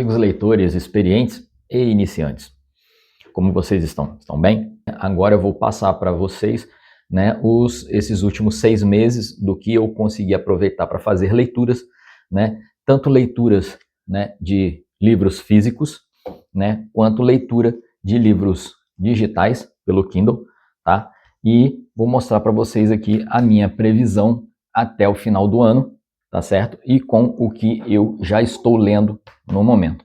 amigos leitores, experientes e iniciantes. Como vocês estão? Estão bem? Agora eu vou passar para vocês, né, esses últimos 6 meses do que eu consegui aproveitar para fazer leituras, né, tanto leituras, né, de livros físicos, né, quanto leitura de livros digitais pelo Kindle, tá? E vou mostrar para vocês aqui a minha previsão até o final do ano, tá certo? E com o que eu já estou lendo no momento,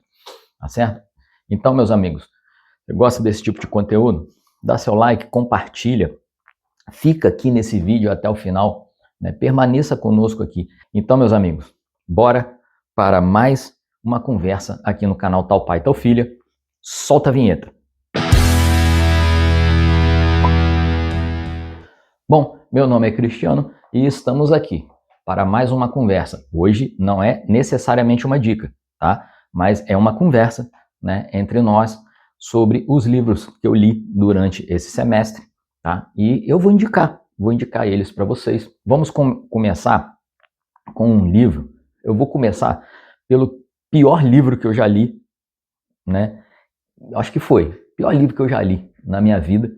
tá certo? Então, meus amigos, você gosta desse tipo de conteúdo? Dá seu like, compartilha, fica aqui nesse vídeo até o final, né? Permaneça conosco aqui. Então, meus amigos, bora para mais uma conversa aqui no canal Tal Pai, Tal Filha. Solta a vinheta. Bom, meu nome é Cristiano e estamos aqui para mais uma conversa. Hoje não é necessariamente uma dica, tá? Mas é uma conversa, né, entre nós sobre os livros que eu li durante esse semestre, tá? E eu vou indicar eles para vocês. Vamos começar com um livro. Eu vou começar pelo pior livro que eu já li, né? Acho que foi o pior livro que eu já li na minha vida,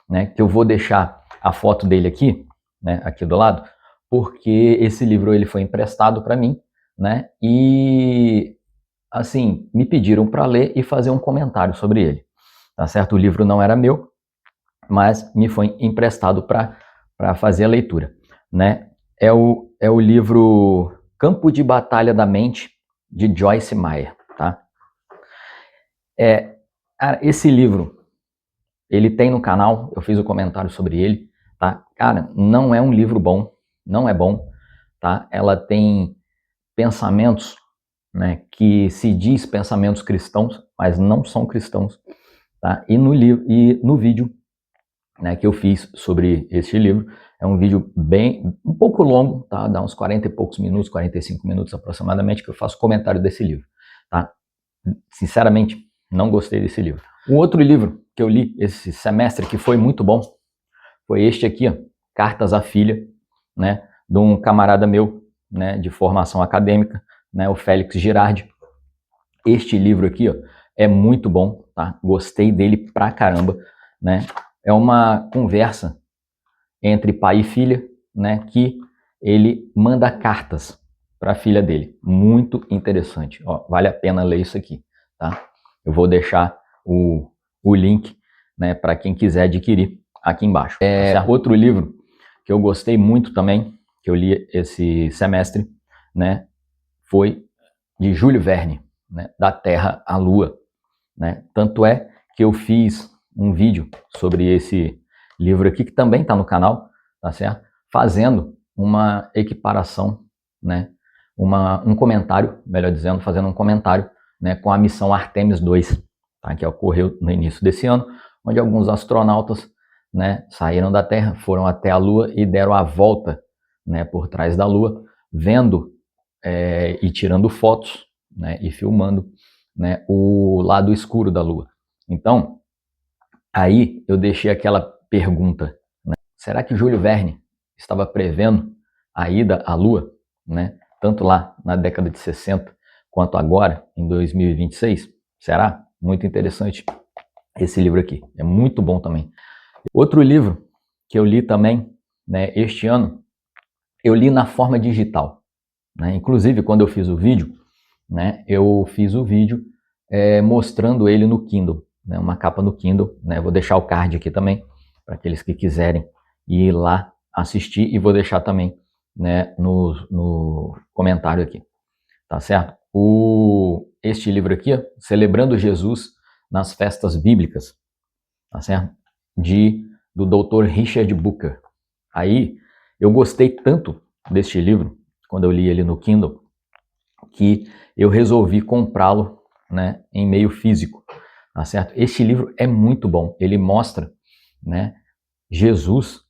né? Que eu vou deixar a foto dele aqui, né, aqui do lado, porque esse livro ele foi emprestado para mim, né? E assim, me pediram para ler e fazer um comentário sobre ele. Tá certo? O livro não era meu, mas me foi emprestado para fazer a leitura, né? É o livro Campo de Batalha da Mente, de Joyce Meyer, tá? Esse livro, ele tem no canal, eu fiz um comentário sobre ele, tá? Cara, não é um livro bom, não é bom, tá? Ela tem pensamentos, né, que se diz pensamentos cristãos, mas não são cristãos, tá? E no livro e no vídeo, né, que eu fiz sobre este livro, é um vídeo um pouco longo, tá? Dá uns 40 e poucos minutos, 45 minutos aproximadamente, que eu faço comentário desse livro, tá? Sinceramente, não gostei desse livro. Um outro livro que eu li esse semestre que foi muito bom foi este aqui, ó, Cartas à Filha, né, de um camarada meu, né, de formação acadêmica, né, o Félix Girardi. Este livro aqui, ó, é muito bom, tá? Gostei dele pra caramba, né? É uma conversa entre pai e filha, né, que ele manda cartas para a filha dele. Muito interessante. Ó, vale a pena ler isso aqui, tá? Eu vou deixar o link, né, para quem quiser adquirir aqui embaixo. Outro livro que eu gostei muito também, que eu li esse semestre, né, foi de Júlio Verne, né, Da Terra à Lua, né? Tanto é que eu fiz um vídeo sobre esse livro aqui, que também está no canal, tá certo? Fazendo uma equiparação, né? Um comentário, melhor dizendo, fazendo um comentário, né, com a missão Artemis II, tá? Que ocorreu no início desse ano, onde alguns astronautas, né, saíram da Terra, foram até a Lua e deram a volta, né, por trás da Lua, vendo e tirando fotos, né, e filmando, né, o lado escuro da Lua. Então, aí eu deixei aquela pergunta, né, será que Júlio Verne estava prevendo a ida à Lua, né, tanto lá na década de 60 quanto agora, em 2026? Será? Muito interessante esse livro aqui, é muito bom também. Outro livro que eu li também, né, este ano, eu li na forma digital, né? Inclusive, quando eu fiz o vídeo, né, eu fiz o vídeo mostrando ele no Kindle, né, uma capa no Kindle, né, vou deixar o card aqui também, para aqueles que quiserem ir lá assistir, e vou deixar também, né, no comentário aqui, tá certo? Este livro aqui, ó, Celebrando Jesus nas Festas Bíblicas, tá certo? Do Dr. Richard Booker. Aí, eu gostei tanto deste livro, quando eu li ele no Kindle, que eu resolvi comprá-lo, né, em meio físico, tá certo? Este livro é muito bom, ele mostra, né, Jesus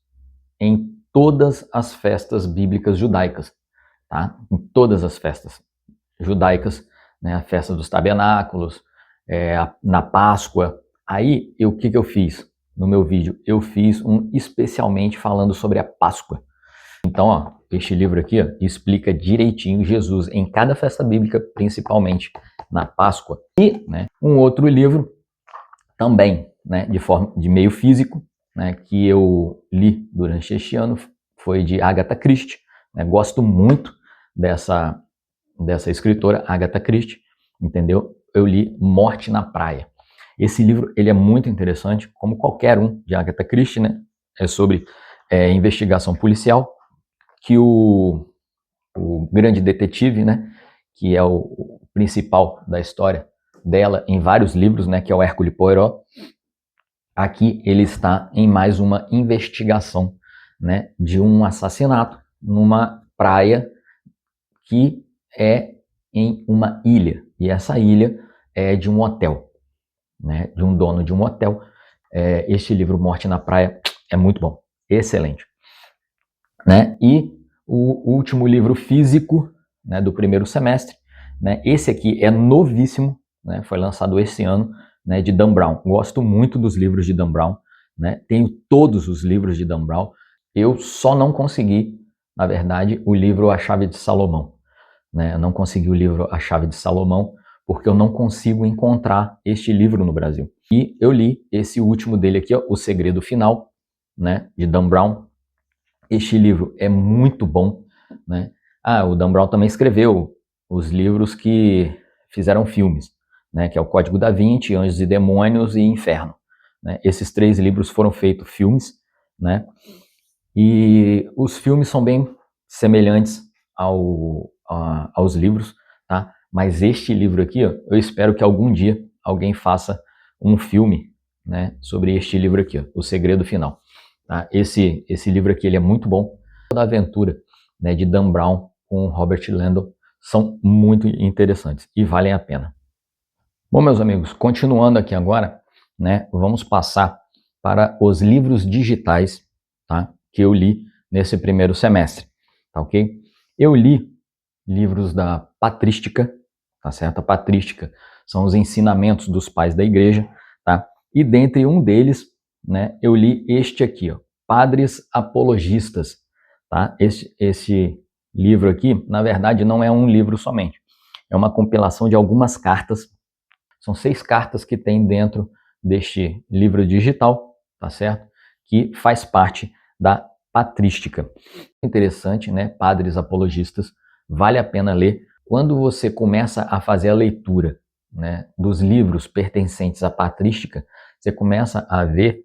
em todas as festas bíblicas judaicas, tá? Em todas as festas judaicas, né, a festa dos tabernáculos, na Páscoa. Aí, o que eu fiz no meu vídeo? Eu fiz um especialmente falando sobre a Páscoa. Então, ó, este livro aqui, ó, explica direitinho Jesus em cada festa bíblica, principalmente na Páscoa. E, né, um outro livro também, né, de meio físico, né, que eu li durante este ano, foi de Agatha Christie. Né, gosto muito dessa escritora, Agatha Christie, entendeu? Eu li Morte na Praia. Esse livro ele é muito interessante, como qualquer um de Agatha Christie, né? É sobre investigação policial, que o grande detetive, né, que é o principal da história dela em vários livros, né, que é o Hercule Poirot. Aqui ele está em mais uma investigação, né, de um assassinato numa praia que é em uma ilha. E essa ilha é de um hotel, né, de um dono de um hotel. Este livro, Morte na Praia, é muito bom, excelente. Né? E o último livro físico, né, do primeiro semestre, né, esse aqui é novíssimo, né, foi lançado esse ano, né, de Dan Brown. Gosto muito dos livros de Dan Brown, né, tenho todos os livros de Dan Brown. Eu só não consegui, na verdade, o livro A Chave de Salomão. Né? Eu não consegui o livro A Chave de Salomão porque eu não consigo encontrar este livro no Brasil. E eu li esse último dele aqui, ó, O Segredo Final, né, de Dan Brown. Este livro é muito bom, né? O Dan Brown também escreveu os livros que fizeram filmes, né? Que é o Código da Vinci, Anjos e Demônios e Inferno. Né? Esses 3 livros foram feitos filmes, né? E os filmes são bem semelhantes aos livros, tá? Mas este livro aqui, ó, eu espero que algum dia alguém faça um filme, né, sobre este livro aqui, ó, O Segredo Final. Tá? Esse livro aqui ele é muito bom. Toda a aventura, né, de Dan Brown com Robert Landon são muito interessantes e valem a pena. Bom, meus amigos, continuando aqui agora, né, vamos passar para os livros digitais, tá, que eu li nesse primeiro semestre, tá ok? Eu li livros da patrística, tá certo? A patrística são os ensinamentos dos pais da igreja, tá? E dentre um deles, né, eu li este aqui, ó, Padres Apologistas, tá? Esse livro aqui, na verdade, não é um livro somente, é uma compilação de algumas cartas. São 6 cartas que tem dentro deste livro digital, tá certo? Que faz parte da patrística. Interessante, né? Padres Apologistas, vale a pena ler. Quando você começa a fazer a leitura, né, dos livros pertencentes à patrística, você começa a ver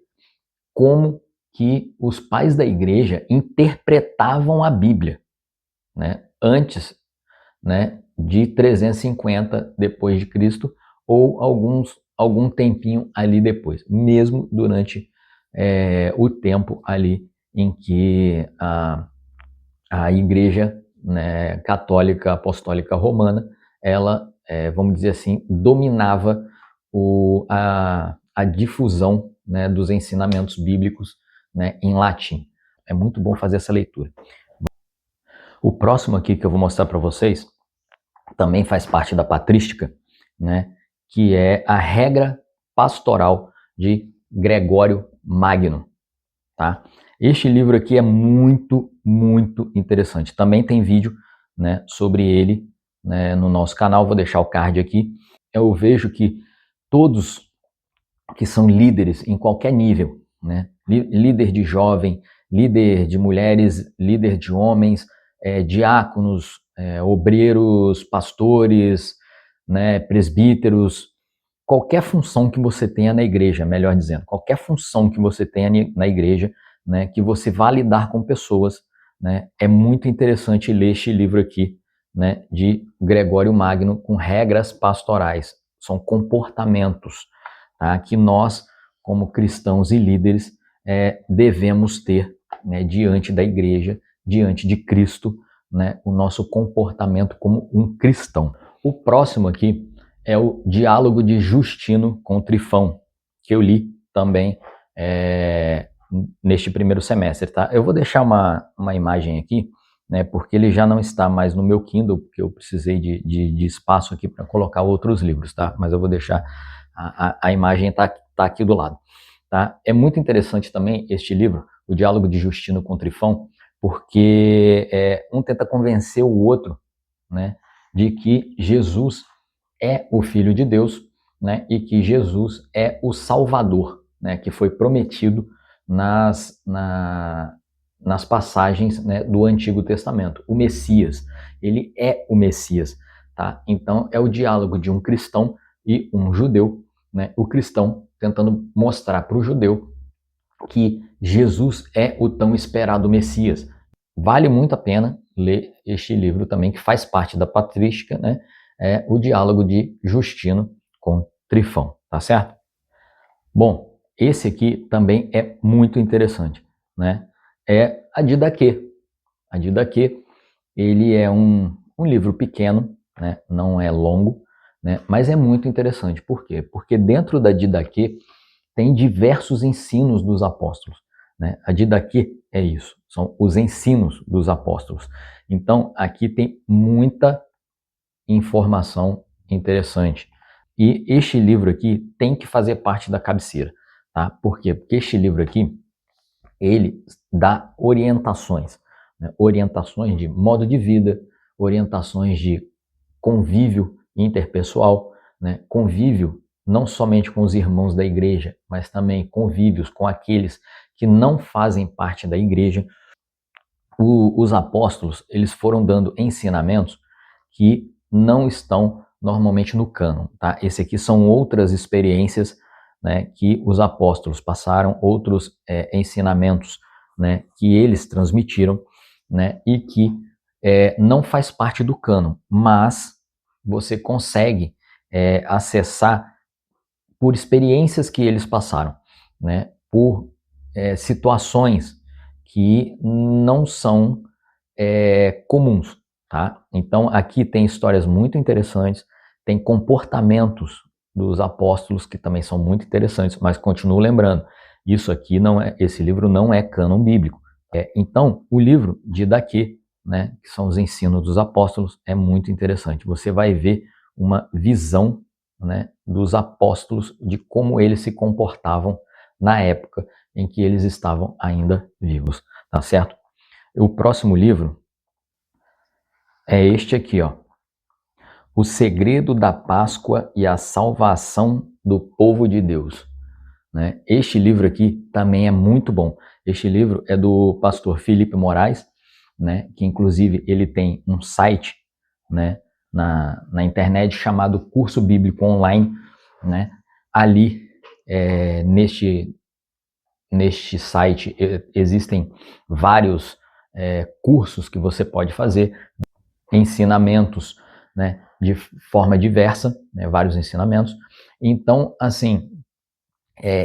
como que os pais da igreja interpretavam a Bíblia, né, antes, né, de 350 depois de Cristo ou algum tempinho ali depois, mesmo durante o tempo ali em que a igreja, né, católica apostólica romana, ela, vamos dizer assim, dominava a difusão, né, dos ensinamentos bíblicos, né, em latim. É muito bom fazer essa leitura. O próximo aqui que eu vou mostrar para vocês também faz parte da patrística, né, que é a Regra Pastoral de Gregório Magno. Tá? Este livro aqui é muito, muito interessante. Também tem vídeo, né, sobre ele, né, no nosso canal, vou deixar o card aqui. Eu vejo que todos que são líderes em qualquer nível, né, líder de jovem, líder de mulheres, líder de homens, diáconos, obreiros, pastores, né, presbíteros, qualquer função que você tenha na igreja, melhor dizendo, qualquer função que você tenha na igreja, né, que você vá lidar com pessoas, né, é muito interessante ler este livro aqui, né, de Gregório Magno, com regras pastorais. São comportamentos, tá, que nós, como cristãos e líderes, devemos ter, né, diante da igreja, diante de Cristo, né, o nosso comportamento como um cristão. O próximo aqui é o Diálogo de Justino com Trifão, que eu li também neste primeiro semestre, tá? Eu vou deixar uma imagem aqui, né, porque ele já não está mais no meu Kindle, porque eu precisei de espaço aqui para colocar outros livros, tá? Mas eu vou deixar, a imagem tá aqui do lado, tá? É muito interessante também este livro, o Diálogo de Justino com Trifão, porque um tenta convencer o outro, né, de que Jesus é o Filho de Deus, né, e que Jesus é o Salvador, né, que foi prometido nas passagens, né, do Antigo Testamento. O Messias, ele é o Messias, tá? Então é o diálogo de um cristão e um judeu, né? O cristão tentando mostrar para o judeu que Jesus é o tão esperado Messias. Vale muito a pena ler este livro também, que faz parte da patrística, né? É o diálogo de Justino com Trifão, tá certo? Bom, esse aqui também é muito interessante, né? É a Didaquê. A Didaquê, ele é um livro pequeno, né? Não é longo, né? Mas é muito interessante. Por quê? Porque dentro da Didaquê tem diversos ensinos dos apóstolos, né? A Didaquê é isso, são os ensinos dos apóstolos. Então, aqui tem muita informação interessante. E este livro aqui tem que fazer parte da cabeceira, tá? Por quê? Porque este livro aqui, ele dá orientações, né? Orientações de modo de vida, orientações de convívio interpessoal, né? Convívio não somente com os irmãos da igreja, mas também convívios com aqueles que não fazem parte da igreja. Os apóstolos, eles foram dando ensinamentos que não estão normalmente no cânon, tá? Esse aqui são outras experiências, né, que os apóstolos passaram, outros ensinamentos, né, que eles transmitiram, né, e que não faz parte do cânon, mas você consegue acessar por experiências que eles passaram, né, por situações que não são comuns, tá? Então aqui tem histórias muito interessantes, tem comportamentos dos apóstolos que também são muito interessantes, mas continuo lembrando, isso aqui não é, esse livro não é cânon bíblico. Então o livro de Daqui, né, que são os ensinos dos apóstolos, é muito interessante. Você vai ver uma visão, né, dos apóstolos de como eles se comportavam na época em que eles estavam ainda vivos, tá certo? O próximo livro é este aqui, ó. O Segredo da Páscoa e a Salvação do Povo de Deus, né? Este livro aqui também é muito bom. Este livro é do pastor Felipe Moraes, né? Que inclusive ele tem um site, né, na internet chamado Curso Bíblico Online, né? Ali, neste site existem vários cursos que você pode fazer, ensinamentos, né, de forma diversa, né, vários ensinamentos. Então, assim,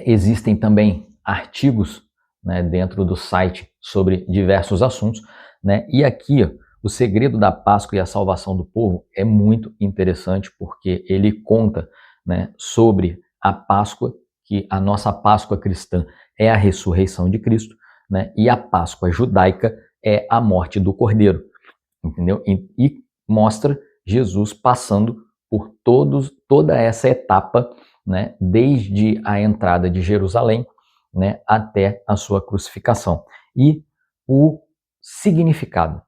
existem também artigos, né, dentro do site sobre diversos assuntos, né, e aqui, ó, o segredo da Páscoa e a salvação do povo é muito interessante porque ele conta, né, sobre a Páscoa, que a nossa Páscoa cristã é a ressurreição de Cristo, né, e a Páscoa judaica é a morte do Cordeiro, entendeu? E mostra Jesus passando por toda essa etapa, né, desde a entrada de Jerusalém, né, até a sua crucificação. E o significado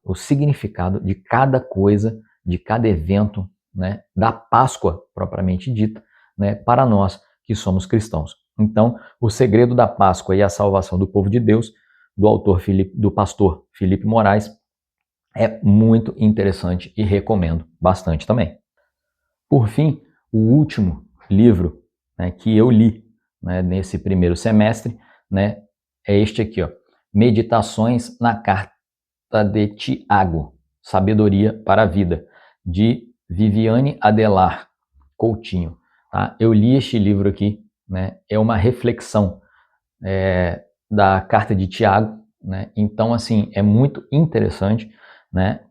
de cada coisa, de cada evento, né, da Páscoa propriamente dita, né, para nós que somos cristãos. Então, o segredo da Páscoa e a salvação do povo de Deus, do pastor Felipe Moraes, é muito interessante e recomendo bastante também. Por fim, o último livro, né, que eu li, né, nesse primeiro semestre, né, é este aqui, ó, Meditações na Carta de Tiago, Sabedoria para a Vida, de Viviane Adelar Coutinho. Tá? Eu li este livro aqui, né, é uma reflexão da Carta de Tiago, né? Então, assim, é muito interessante, né?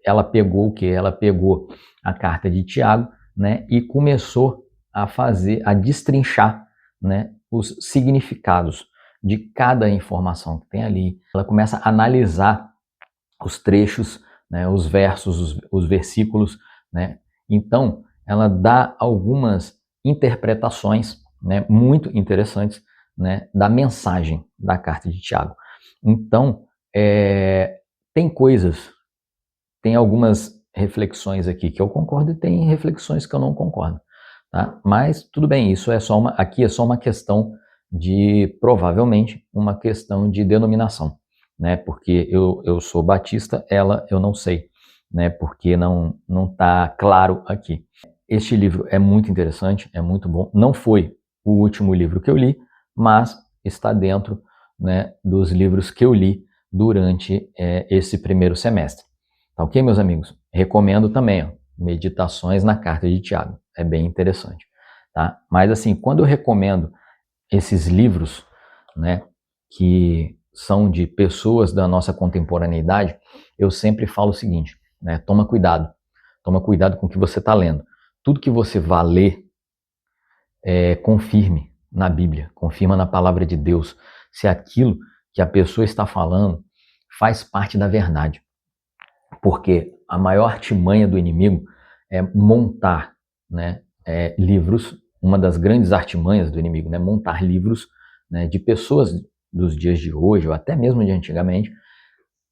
Ela pegou o que? Ela pegou a Carta de Tiago, né? E começou a destrinchar, né? Os significados de cada informação que tem ali. Ela começa a analisar os trechos, né? Os versos, os versículos, né? Então, ela dá algumas interpretações, né? Muito interessantes, né, da mensagem da carta de Tiago. Então, tem coisas, tem algumas reflexões aqui que eu concordo e tem reflexões que eu não concordo, tá? Mas tudo bem, isso é só aqui é só uma questão de, provavelmente, uma questão de denominação, né? Porque eu sou batista, ela eu não sei, né? Porque não está claro aqui. Este livro é muito interessante, é muito bom. Não foi o último livro que eu li, mas está dentro, né, dos livros que eu li durante esse primeiro semestre. Tá ok, meus amigos? Recomendo também, ó, Meditações na Carta de Tiago. É bem interessante, tá? Mas assim, quando eu recomendo esses livros, né, que são de pessoas da nossa contemporaneidade, eu sempre falo o seguinte, né, toma cuidado com o que você está lendo. Tudo que você vá ler, confirme na Bíblia, confirma na palavra de Deus, se aquilo que a pessoa está falando faz parte da verdade. Porque a maior artimanha do inimigo é montar, né, livros, uma das grandes artimanhas do inimigo, né, montar livros, né, de pessoas dos dias de hoje, ou até mesmo de antigamente.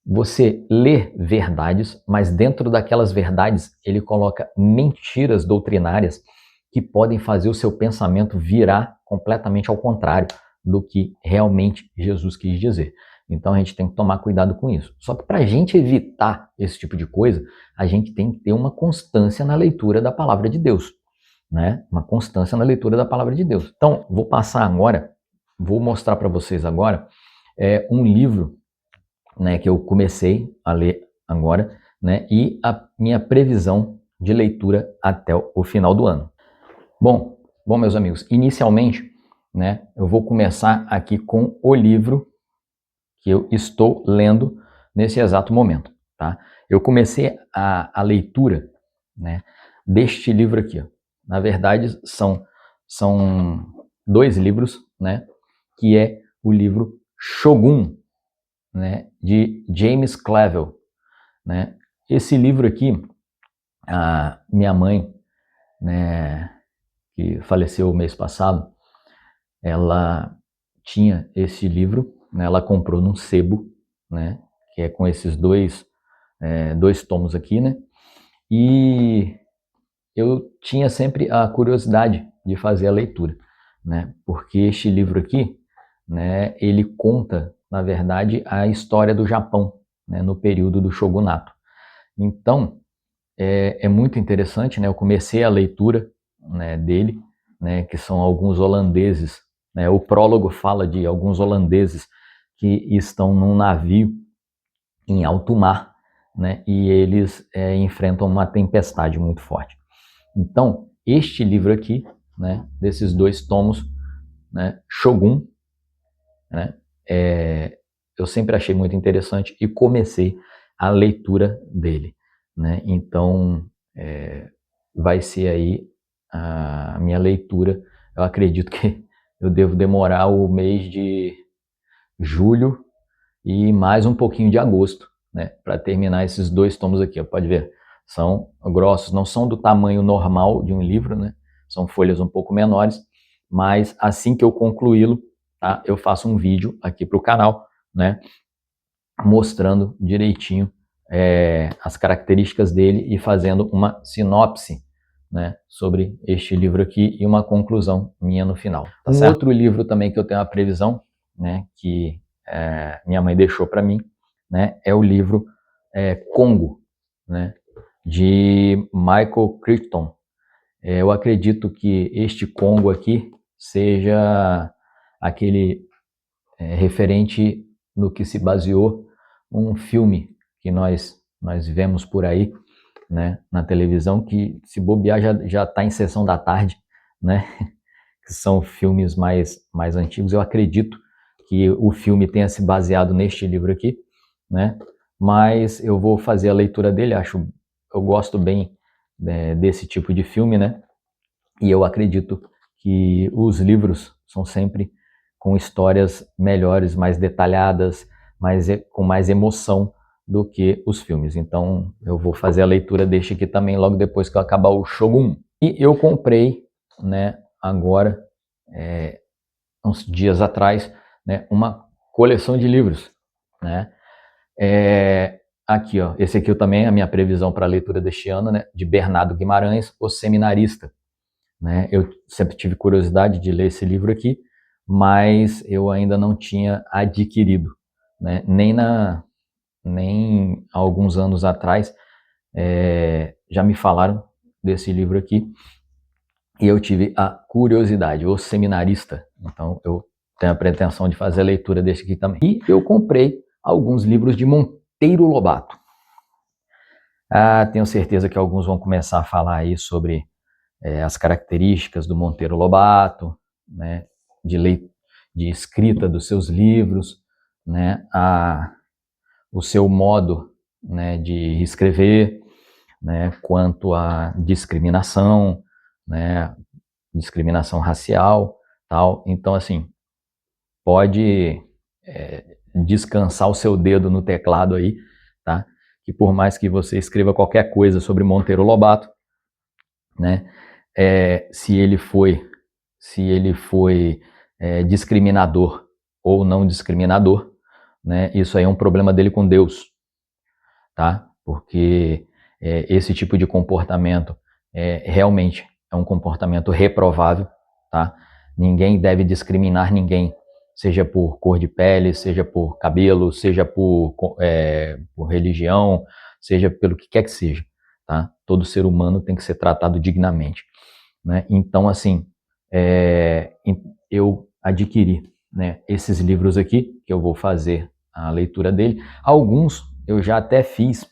Você lê verdades, mas dentro daquelas verdades ele coloca mentiras doutrinárias que podem fazer o seu pensamento virar completamente ao contrário do que realmente Jesus quis dizer. Então a gente tem que tomar cuidado com isso. Só que para a gente evitar esse tipo de coisa, a gente tem que ter uma constância na leitura da palavra de Deus, né? Uma constância na leitura da palavra de Deus. Então, vou passar agora, vou mostrar para vocês agora um livro, né, que eu comecei a ler agora, né, e a minha previsão de leitura até o final do ano. Bom, meus amigos, inicialmente, né, eu vou começar aqui com o livro que eu estou lendo nesse exato momento, tá? Eu comecei a leitura, né, deste livro aqui, ó. Na verdade, são dois livros, né, que é o livro Shogun, né, de James Clavell, né? Esse livro aqui, a minha mãe, né, que faleceu o mês passado, ela tinha esse livro, né, ela comprou num sebo, né, que é com esses dois tomos aqui, né? E eu tinha sempre a curiosidade de fazer a leitura, né? Porque este livro aqui, né, ele conta, na verdade, a história do Japão, né, no período do shogunato. Então, é muito interessante, né? Eu comecei a leitura, né, dele, né, que são alguns holandeses, né? O prólogo fala de alguns holandeses que estão num navio em alto mar, né, e eles enfrentam uma tempestade muito forte. Então, este livro aqui, né, desses dois tomos, né, Shogun, né, eu sempre achei muito interessante e comecei a leitura dele, né? Então, vai ser aí a minha leitura. Eu acredito que eu devo demorar o mês de julho e mais um pouquinho de agosto, né, para terminar esses dois tomos aqui. Ó. Pode ver, são grossos, não são do tamanho normal de um livro, né? São folhas um pouco menores, mas assim que eu concluí-lo, tá, eu faço um vídeo aqui para o canal, né, mostrando direitinho as características dele e fazendo uma sinopse, né, sobre este livro aqui e uma conclusão minha no final. Tá certo? Outro livro também que eu tenho a previsão, né, que minha mãe deixou para mim, né, é o livro Congo, né, de Michael Crichton. Eu acredito que este Congo aqui seja aquele referente no que se baseou um filme que nós vemos por aí, né, na televisão, que se bobear já está em sessão da tarde, né, que são filmes mais antigos. Eu acredito que o filme tenha se baseado neste livro aqui, né, mas eu vou fazer a leitura dele, eu gosto bem desse tipo de filme, né, e eu acredito que os livros são sempre com histórias melhores, mais detalhadas, com mais emoção do que os filmes. Então eu vou fazer a leitura deste aqui também logo depois que eu acabar o Shogun. E eu comprei, né, agora, uns dias atrás, né, uma coleção de livros, né? aqui, ó, esse aqui também é a minha previsão para a leitura deste ano, né, de Bernardo Guimarães, O Seminarista. Né? Eu sempre tive curiosidade de ler esse livro aqui, mas eu ainda não tinha adquirido, né? Nem há alguns anos atrás já me falaram desse livro aqui e eu tive a curiosidade, O Seminarista. Então eu tenho a pretensão de fazer a leitura desse aqui também. E eu comprei alguns livros de Monteiro Lobato. Tenho certeza que alguns vão começar a falar aí sobre as características do Monteiro Lobato, né, de escrita dos seus livros, né, o seu modo, né, de escrever, né, quanto à discriminação, né, discriminação racial, tal. Então, assim, pode descansar o seu dedo no teclado aí, tá? Que por mais que você escreva qualquer coisa sobre Monteiro Lobato, né, se ele foi discriminador ou não discriminador, né, isso aí é um problema dele com Deus, tá? Porque esse tipo de comportamento realmente é um comportamento reprovável, tá? Ninguém deve discriminar ninguém, seja por cor de pele, seja por cabelo, seja por religião, seja pelo que quer que seja, tá? Todo ser humano tem que ser tratado dignamente, né? Então, assim, eu adquiri, né, esses livros aqui, que eu vou fazer a leitura dele. Alguns eu já até fiz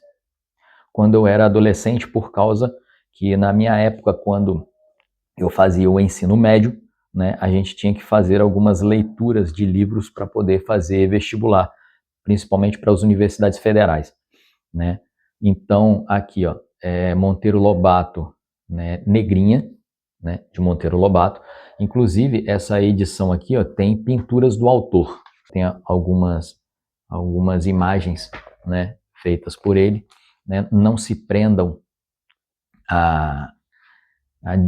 quando eu era adolescente, por causa que na minha época, quando eu fazia o ensino médio, né, a gente tinha que fazer algumas leituras de livros para poder fazer vestibular, principalmente para as universidades federais, né? Então, aqui, ó, Monteiro Lobato, né, Negrinha, né, de Monteiro Lobato. Inclusive, essa edição aqui, ó, tem pinturas do autor. Tem algumas imagens, né, feitas por ele. Né? Não se prendam a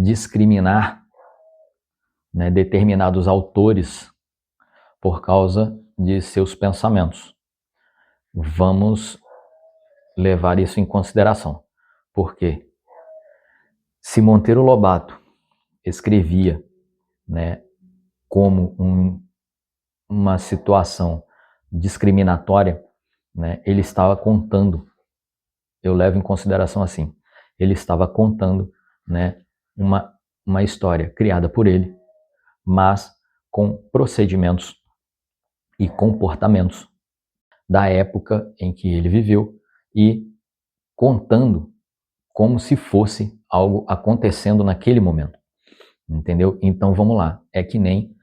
discriminar, né, determinados autores por causa de seus pensamentos. Vamos levar isso em consideração. Por quê? Se Monteiro Lobato escrevia, né, como uma situação discriminatória, né, ele estava contando, eu levo em consideração assim, ele estava contando, né, uma história criada por ele, mas com procedimentos e comportamentos da época em que ele viveu e contando como se fosse algo acontecendo naquele momento, entendeu? Então vamos lá, é que nem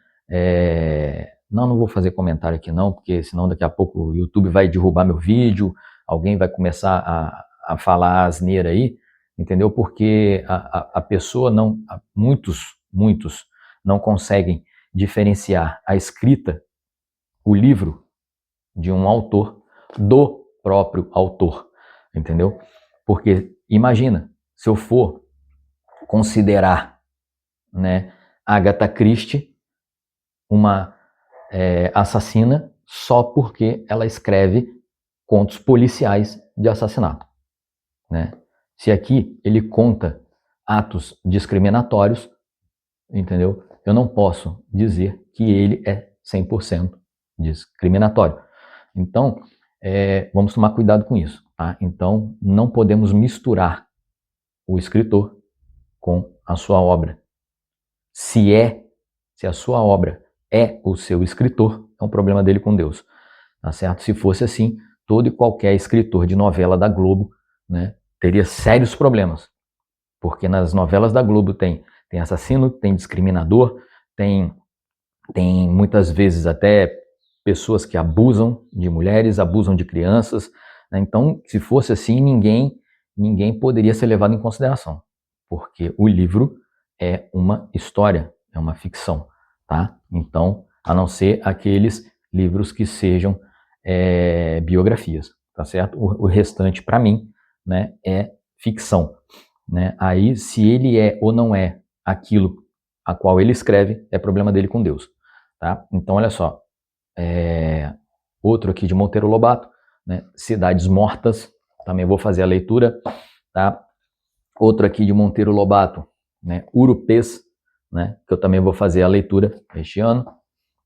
não vou fazer comentário aqui não, porque senão daqui a pouco o YouTube vai derrubar meu vídeo, alguém vai começar a falar asneira aí, entendeu? Porque a pessoa não, muitos não conseguem diferenciar a escrita, o livro de um autor do próprio autor, entendeu? Porque imagina, se eu for considerar, né, Agatha Christie uma assassina só porque ela escreve contos policiais de assassinato, né? Se aqui ele conta atos discriminatórios, entendeu? Eu não posso dizer que ele é 100% discriminatório. Então, vamos tomar cuidado com isso, tá? Então, não podemos misturar o escritor com a sua obra. Se a sua obra é o seu escritor, é um problema dele com Deus, tá certo? Se fosse assim, todo e qualquer escritor de novela da Globo, né, teria sérios problemas, porque nas novelas da Globo tem assassino, tem discriminador, tem muitas vezes até pessoas que abusam de mulheres, abusam de crianças, né? Então, se fosse assim, ninguém poderia ser levado em consideração, porque o livro é uma história, é uma ficção, tá? Então, a não ser aqueles livros que sejam biografias, tá certo? O restante, para mim, né, é ficção, né? Aí, se ele é ou não é aquilo a qual ele escreve, é problema dele com Deus, tá? Então, olha só, outro aqui de Monteiro Lobato, né? Cidades Mortas, também vou fazer a leitura, tá? Outro aqui de Monteiro Lobato, né? Urupês, né? Que eu também vou fazer a leitura este ano,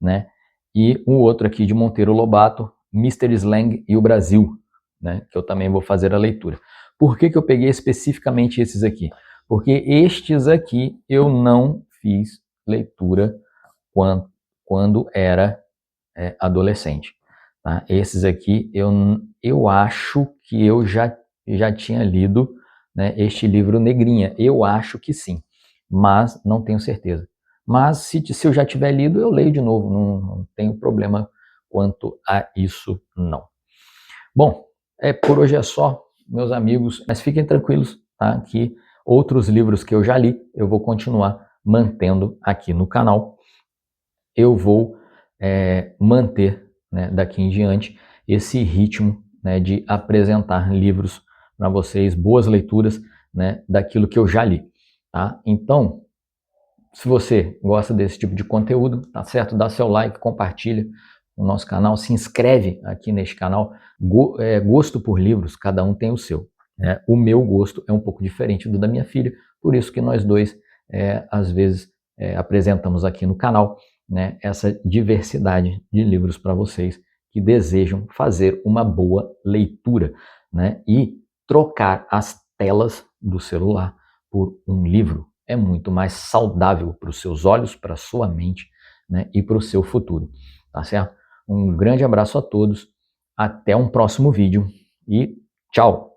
né? E um outro aqui de Monteiro Lobato, Mr. Slang e o Brasil, né? Que eu também vou fazer a leitura. Por que eu peguei especificamente esses aqui? Porque estes aqui eu não fiz leitura quando era adolescente. Tá? Esses aqui eu acho que eu já tinha lido, né, este livro Negrinha. Eu acho que sim, mas não tenho certeza. Mas se eu já tiver lido, eu leio de novo, não tenho problema quanto a isso, não. Bom, por hoje é só, meus amigos, mas fiquem tranquilos, tá? Que outros livros que eu já li, eu vou continuar mantendo aqui no canal. Eu vou manter, né, daqui em diante esse ritmo, né, de apresentar livros para vocês, boas leituras, né, daquilo que eu já li, tá? Então, se você gosta desse tipo de conteúdo, tá certo? Dá seu like, compartilha o nosso canal, se inscreve aqui neste canal. Gosto por livros, cada um tem o seu, né? O meu gosto é um pouco diferente do da minha filha, por isso que nós dois, às vezes, apresentamos aqui no canal, né, essa diversidade de livros para vocês que desejam fazer uma boa leitura, né, e trocar as telas do celular por um livro. É muito mais saudável para os seus olhos, para a sua mente, né, e para o seu futuro, tá certo? Um grande abraço a todos, até um próximo vídeo e tchau!